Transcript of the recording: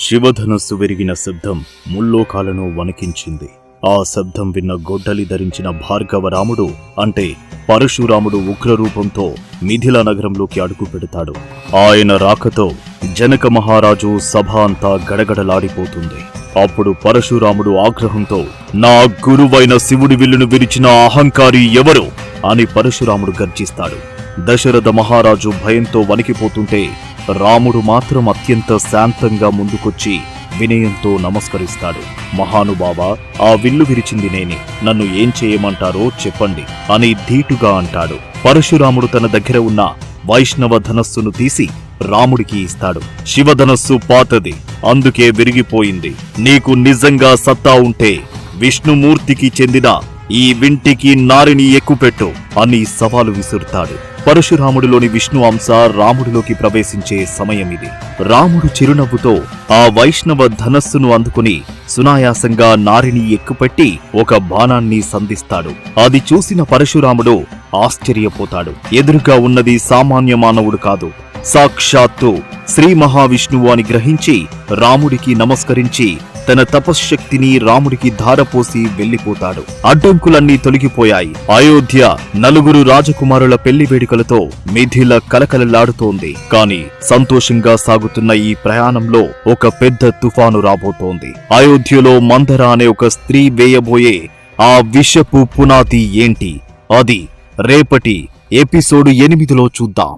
శివధనస్సు విరిగిన శబ్దం ముల్లోకాలను వణికించింది. ఆ శబ్దం విన్న గొడ్డలి ధరించిన భార్గవరాముడు అంటే పరశురాముడు ఉగ్రరూపంతో మిథిలా నగరంలోకి అడుగు పెడతాడు. ఆయన రాకతో జనక మహారాజు సభ అంతా గడగడలాడిపోతుంది. అప్పుడు పరశురాముడు ఆగ్రహంతో, నా గురువైన శివుడి విల్లును విరిచిన అహంకారి ఎవరు అని పరశురాముడు గర్జిస్తాడు. దశరథ మహారాజు భయంతో వణికిపోతుంటే రాముడు మాత్రం అత్యంత శాంతంగా ముందుకొచ్చి వినయంతో నమస్కరిస్తాడు. మహానుభావా, ఆ విల్లు విరిచింది నేనే, నన్ను ఏం చేయమంటారో చెప్పండి అని ధీటుగా అంటాడు. పరశురాముడు తన దగ్గర ఉన్న వైష్ణవ ధనస్సును తీసి రాముడికి ఇస్తాడు. శివధనస్సు పాతది, అందుకే విరిగిపోయింది. నీకు నిజంగా సత్తా ఉంటే విష్ణుమూర్తికి చెందిన ఈ వింటికి నారిని ఎక్కుపెట్టు అని సవాలు విసురుతాడు. పరశురాముడిలోని విష్ణు అంశ రాముడిలోకి ప్రవేశించే సమయమిది. రాముడు చిరునవ్వుతో ఆ వైష్ణవ ధనస్సును అందుకుని సునాయాసంగా నారిని ఎక్కుపెట్టి ఒక బాణాన్ని సంధిస్తాడు. అది చూసిన పరశురాముడు ఆశ్చర్యపోతాడు. ఎదురుగా ఉన్నది సామాన్య మానవుడు కాదు, సాక్షాత్తు శ్రీ మహావిష్ణువు అని గ్రహించి రాముడికి నమస్కరించి తన తపశ్శక్తిని రాముడికి ధారపోసి వెళ్లిపోతాడు. అడ్డంకులన్నీ తొలగిపోయాయి. అయోధ్య నలుగురు రాజకుమారుల పెళ్లి వేడుకలతో మిథిల కలకలలాడుతోంది. కాని సంతోషంగా సాగుతున్న ఈ ప్రయాణంలో ఒక పెద్ద తుఫాను రాబోతోంది. అయోధ్యలో మందర అనే ఒక స్త్రీ వేయబోయే ఆ విషపు పునాది ఏంటి, అది రేపటి ఎపిసోడ్ 8లో చూద్దాం.